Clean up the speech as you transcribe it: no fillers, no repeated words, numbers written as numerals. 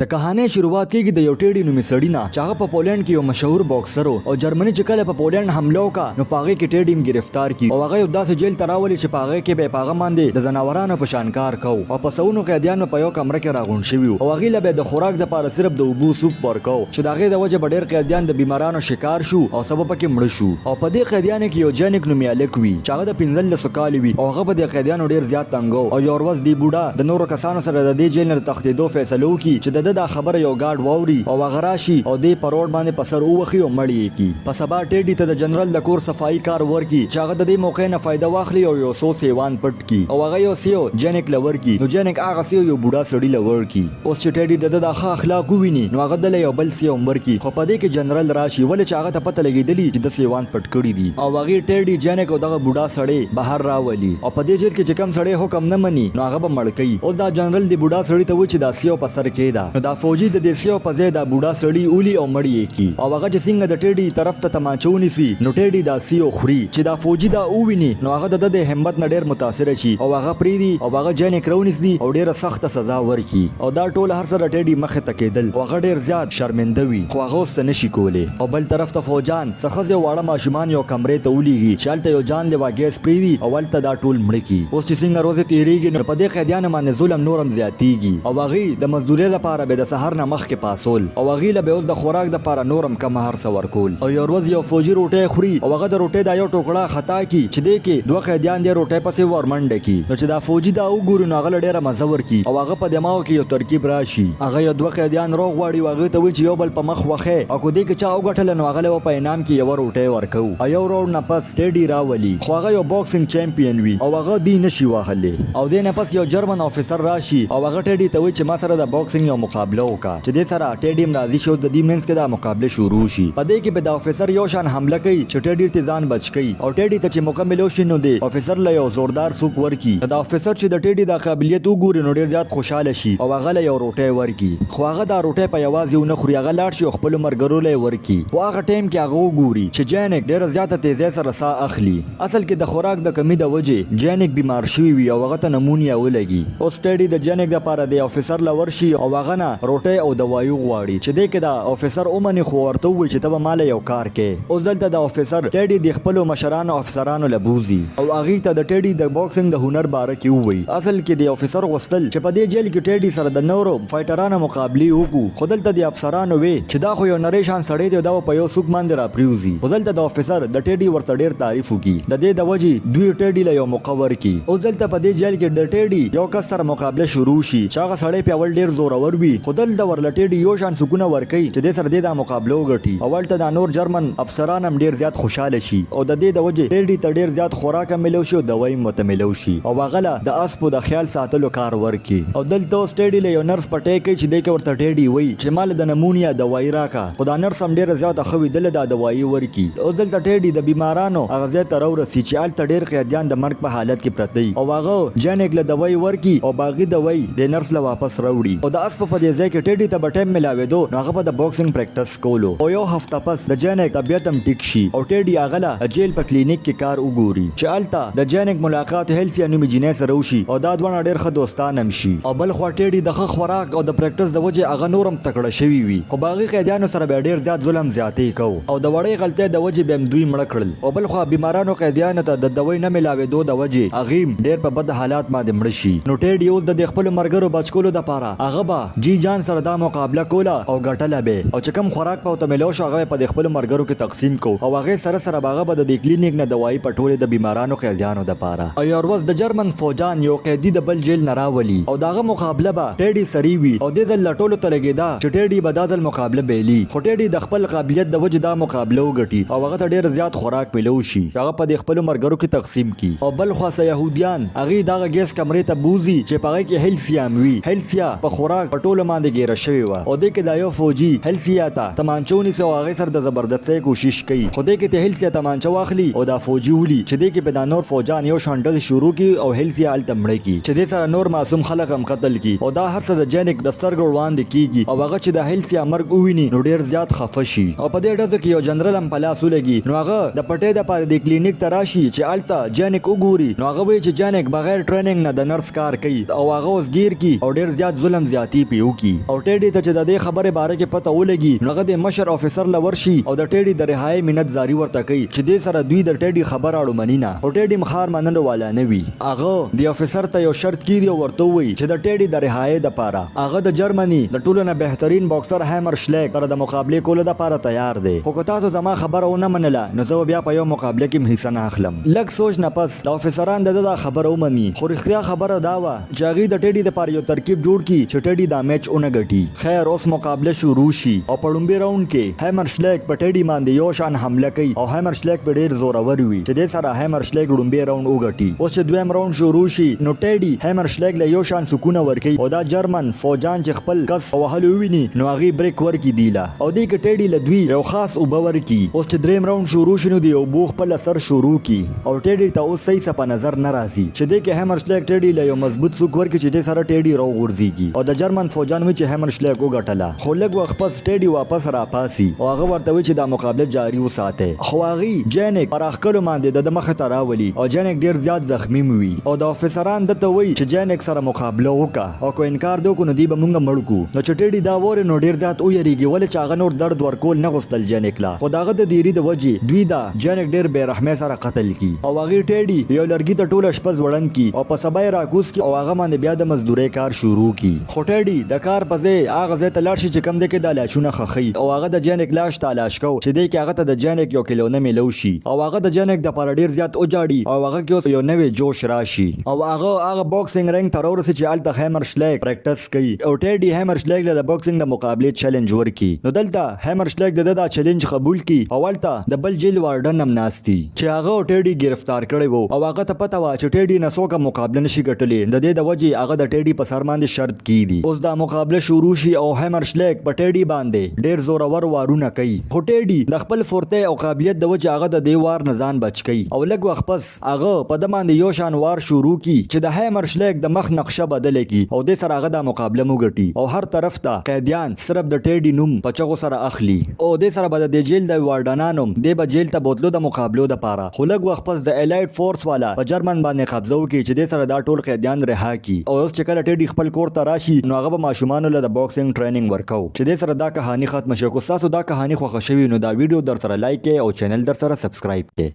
د کہانی شروعات کیږي د یو ټیډي نومي سړي نه چې هغه په پولند کې یو مشهور باکسر او جرمني چې کله په پولند حمله وکړه نو په هغې کې ټیډي هم گرفتار کی او هغه یو داسې جیل ته راولي چې په هغې کې به یې په هغه باندې د ځناورانو په شان کار کو او په سلونو قیدیان په یو کمره کې راغونډ شوي وو او هغې له به د خوراک دپاره صرف د اوبو سوپ ورکو چې د هغې د وجې به ډېر قیدیان د بیمارانو شکار شو او سبب پکې مړه شو او په دې قیدیانو کې یو جانک نومي هلک وي چې هغه د 15 کالو وي او هغه په دې قیدیانو ډېر زیات تنګو او یو ورځ دی بوډا د نورو کسانو سره د دې جیل نه د تښتېدو فیصله وکړي چې د ده دا خبره یو ګارډ واوري او هغه راشي او دې په روډ باندې په سر ووهي او مړ یې کړي په سبا ټیډي ته د جنرال د کور صفایي کار ورکړي چې هغه د دې موقع نه فایده واخلي او یو څو سیوان پټ کړي او هغه یو سیو جانک له ورکړي نو جانک هغه سیو یو بوډا سړي له ورکړي اوس چې ټیډي د ده د ښه اخلاق وویني نو هغه دله یو بل سیو هم ورکړي خو په دې کې جنرال راشي ولې چې هغه ته پته لګېدلي چې د سیوان پټ کړي دي او هغې ټیډي جانک او دغه بوډا سړی بهر راولي او په دې جیل کې چې کوم سړی حکم نه مني نو هغه به مړ کوي اوس دا جنرال د بوډا سړي ته و چې دا سیو په سر کېده نو دا فوجي د دې سیو په ځای دا بوډا سړي اولی او مړ یې کړي او هغه چې څنګه د ټیډي طرف ته تمانچه ونیسي نو ټیډي دا سیو خوري چې دا فوجي دا وویني نو هغه د ده د همت نه ډېر متاثره شي او هغه پرېږدي او هغه جانک راونیسي او ډېره سخته سزا ورکړي او دا ټول هر سره ټیډي مخې ته کېدل او هغه ډېر زیات شرمنده وي خو هغه اوس څه نشي کولی او بل طرف ته فوجان څه ښځې او واړه ماشومان یو کمرې ته ولیږي چې هلته یو جان لیوا ګیس پرېږدي او هلته دا ټول مړه کړي اوس چې څنګه ورځې تېرېږي نو په دې قیدیانو باندې ظلم نور هم زیاتېږي او هغې د مزدورۍ لپاره به د سهار نه مخکې پاڅول او هغې له به اوس د خوراک دپاره نور هم کم هر څه ورکول او یو ورځ یو فوجي روټۍ خوري او هغه د روټۍ دا یو ټوکړه خطا کړي چې دې کې دوه قیدیان دې روټۍ پسې ورمنډه کړي نو چې دا فوجي دا وګوري نو هغه له ډېره مزه ورکړي او هغه په دماغو کې یو ترکیب راشي هغه یو دوه قیدیان روغ غواړي او هغې ته وایي چې یو بل په مخ وښی او که دې کې چا وګټله نو هغه له په انعام کې یوه روټۍ ورکوو او یو راوډ نه پس ټیډي راولي خو هغه یو باکسینګ چیمپین وي او هغه دی نشي وهلی او دې نه پس یو جرمن افیسر راشي او هغه ټیډي ته وایي چې ما سره د باکسینګ یو مقابله وکړه چې دې سره ټیډي هم راضي شو د دې منځ کې دا مقابله شروع شي په دې کې به د افیسر یو شان حمله کوي چې ټیډي ته ځان بچ کوي او ټیډي ته چې مکمل وشي نو دی افیسر له یو زوردار سوک ورکړي دا افیسر چې د ټیډي د قابلیت وګوري نو ډېر زیات خوشحاله شي او هغه له یو روټۍ ورکړي خو هغه دا روټۍ په یوازې ونه خوري هغه لاړ شي او خپلو ملګرو له یې ورکړي په هغه ټایم کې هغه وګوري چې جانک ډېره زیاته تیزۍ سره ساه اخلي اصل کې د خوراک د کمي د وجې جانک بیمار شوي وي او هغه ته نمونیا ولګي اوس ټیډي د جانک دپاره د افیسر له ورشي او هغه نه روټۍ او دوایو غواړي چې دې کې د افیسر ومني خو ورته ووایي چې ته به ماله یو کار کې اوس دلته د افیسر ټیډي د خپلو مشرانو افسرانو له بوزي او هغې ته د ټیډي د باکسینګ د هنر باره کې ووایي اصل کې د افیسر غوښتل چې په دې جیل کې ټیډي سره د نورو فایټرانو مقابلې وکړو خو دلته د افسرانو وی چې دا خو یو نری شان سړی دی دا په یو څوک باندې راپرېوځي خو دلته د افیسر د ټیډي ورته ډېر تعریف وکړي د دې د وجې دوی ټیډي له یو موقع ورکړي اوس دلته په دې جیل کې د ټیډي یو کس سره مقابله شروع شي چې هغه سړی په اول ډېر زورور وي خو دلته ورله ټیډي یو شان سکونه ورکوي چې دې سره دې دا مقابله وګټي او هلته دا نور جرمن افسران هم ډېر زیات خوشحاله شي او د دې د وجې ټیډي ته ډېر زیات خوراک هم میلو شي او دوایي هم ورته میلو شي او هغه له د اسپو د خیال ساتلو کار ورکړي او دلته اوس ټیډي له یو نرس پټۍ کوي چې دې کې ورته ټیډي وایي چې ما له د نمونیا دوایي راکړه خو دا نرس هم ډېره زیاته ښه وي دله دا دوایي ورکړي اوس دلته ټیډي د بیمارانو هغه ځای ته راورسي چې هلته ډېر قیدیان د مرګ په حالت کې پراته دي او هغه جانک له دوایي ورکړي او باقي دوایي د نرس له واپس راوړي او د اسپو په دې ځای کې ټیډي ته به ټایم میلاوېدو نو هغه به د باکسینګ پریکټس کولو او یو هفته پس د جانک طبیعت هم ټیک شي او ټیډي هغه له جیل په کلینیک کې کار وګوري چې هلته د جانک ملاقات هیلسیا نومي جینۍ سره وشي او دا دواړه ډېر ښه دوستان هم شي او بل خوا ټیډي د ښه خوراک او د پریکټس د وجې هغه نور هم تکړه شوي وي خو باقي قیدیانو سره به ډېر زیات ظلم زیاتې کو او د وړې غلطۍ د وجې به هم دوی مړه کړل او بل خوا بیمارانو قیدیانو ته د دوی نه میلاوېدو د وجې هغې هم ډېر په بد حالات باندې مړه شي نو ټیډي اوس د خپلو ملګرو بچ کولو دپاره هغه به جی جان سره دا مقابله کوله او ګټله به او چې کوم خوراک به ورته میلو شو هغه په د خپلو ملګرو کې تقسیم کو او هغې سره سره به هغه به د دې کلینیک نه دوایي په ټولې د بیمارانو قیدیانو دپاره او یو ورځ د جرمن فوجان یو قیدي د بل جیل نه راولي او د هغه مقابله به ټیډي سري وي او دې ځل له ټولو ته لګېده چې ټیډي به دا ځل مقابله بایلي خو ټیډي د خپل قابلیت د وجې دا مقابله وګټي او هغه ته ډېر زیات خوراک میلو شي چې هغه په د خپلو ملګرو کې تقسیم کړي او بل خوا څه یهودیان هغې دغه ګیس کمرې ته بوزي چې په هغې کې هیلسیا هم وي هیلسیا په خوراک په ټولو باندې ګیره شوې وه او دې کې دا یو فوجي هیلسیا ته تمانچه ونیسي او هغې سره د زبردستۍ کوشش کوي خو دې کې ته هیلسیا تمانچه واخلي او دا فوجي ولي چې دې کې به دا نور فوجان یو شان ډزې شروع کړي او هیلسیا هلته مړه کړي چې دې سره نور معصوم خلک هم قتل کړي او دا هر څه د جانک د سترګو وړاندې کېږي او هغه چې د هیلسیا مرګ وویني نو ډېر زیات خفه شي او په دې ډزو کې یو جنرال هم په لاس ولګي نو هغه د پټۍ دپاره د کلینیک ته راشي چې هلته جانک وګوري نو هغه وایي چې جانک بغیر ټریننګ نه د نرس کار کوي او هغه اوس ګیر کړي او ډېر زیات ظلم زیاتي پرې کی او ټیډي ته چې د دې خبره باره کې پته ولګي نو هغه د مشر افیسر لورشي او د ټیډي د رهایی منت زاری ورته کوي چې دې سره دوی د ټیډي خبر اړو منینه او ټیډي مخار منلو والا نه وي هغه د افیسر ته یو شرط کیږي او ورته وایي چې د ټیډي د رهایی د پاره هغه د جرمني د ټولو نه بهترین باکسر هامر شلیک سره د مقابله کولو لپاره تیار دی خو که تاسو زما خبره ونه منله نو زه بیا په یو مقابله کې حصہ نه اخلم لږ سوچ نه پس د افیسران د خبره ومني خو رښتیا خبره دا وه چې هغوی د ټیډي دپاره یو ترکیب جوړ کړي چې ټیډي دا میچ ونه ګټي خیر اوس مقابله شروع شي او په لومړي راونډ کې هامر شلیک په ټیډي باندې یو شان حمله کوي او هامر شلیک په ډیر زورور وي چې دې سره هامر شلیک لومړي راونډ وګټي اوس چې دویم راونډ شروع شي نو ټیډي هامر شلیک له یو شان سکونه ورکوي او دا جرمن فوجان چې خپل کس وهلو ویني نو هغه بریک ورکی دیلا او دې کې ټیډي لدوی یو خاص اوبه ورکی اوس چې دریم راوند شروع شنو دی او بوخ په لسر شروع کی او ټیډي ته اوس صحیح په نظر نه راځي چې دې کې هامر شلیک ټیډي له یو مضبوط سوک ورکی چې دې سره ټیډي راو غورځيږي او د جرمن فوجان وی چې هامر شلیک وګټله خو لږ وخت پس ټیډي واپس را پاسي او هغه ورته وی چې دا مقابله جاری وساته خو هغه جینک پر اخکلو باندې د مخه تراولي او جینک ډیر زیات زخمی وي او د افسران دته وی چې جینک سره مقابله وکړه او کو انکار دوی کو نو دی به مونږ مړکو نو چې ټیډي دا وره نو ډیر زیات ویریږي ولې چې هغه نور درد ورکول نه غوښتل جینک لا خو داغه د دیری د وجې دوی دا جینک ډیر بے رحمه سره قتل کی او هغه ټیډي یو لرګي ته ټوله شپه وړاند کی او په سبا راکوس کی او هغه باندې بیا د مزدوري کار شروع کی خو ټیډي د کار په ځای هغه ځای ته لاړ شي چې کم ده کې د لاشونه خخي او هغه د جینک لاش تلاش کو چې دې کې هغه ته د جینک یو کیلو نه ملو شي او هغه د جینک د پر ډیر زیات اوجاړي او هغه کې یو نوې جوش راشي او هغه باکسینګ رنګ تر ورسې چې الته هامر شلیک پریکټس کوي او ټیډي هامر شلیک له باکسینګ د مقابله چیلنج ورکی نو دلته هامر شلیک د چیلنج قبول کی او ولته د بل جیل وارډن هم ناشتي چې هغه ټیډي گرفتار کړی وو او هغه ته پته وا چې ټیډي نسوکه مقابله نشي ګټلې د دې د وجې هغه د ټیډي په سر باندې شرط کی دي اوس دا مقابله شروع شي او هامر شلیک په ټیډي باندې ډیر زورور وارونه کوي خو ټیډي د خپل فورته او قابلیت د وجې هغه د دیوار نزان بچ کوي او لږ وخت پس هغه په د باندې یو شان وار شروع کی چې د هامر شلیک د مخ نقشه بدل کی او د سره هغه د مقابله مو ګټي او هر طرف ته قیدیان صرف د ټیډي نوم په چغو سره اخلي او د سره به د جیل د وارډنانو د به جیل ته بوتلو د مقابلو د پاره خو لږ وخت پس د الایټ فورس والا په جرمن باندې قبضه وکړي چې د سره دا ټول قیدیان رها کی او اوس چې کله ټیډي خپل کور ته راشي نو هغه به ماشومان له د باکسینګ ټریننګ ورکاو چې د سره دا کہانی ختم شي کو تاسو دا کہانی خوښ شوی نو دا ویډیو در سره لایک او چینل در سره سبسکرایب کړئ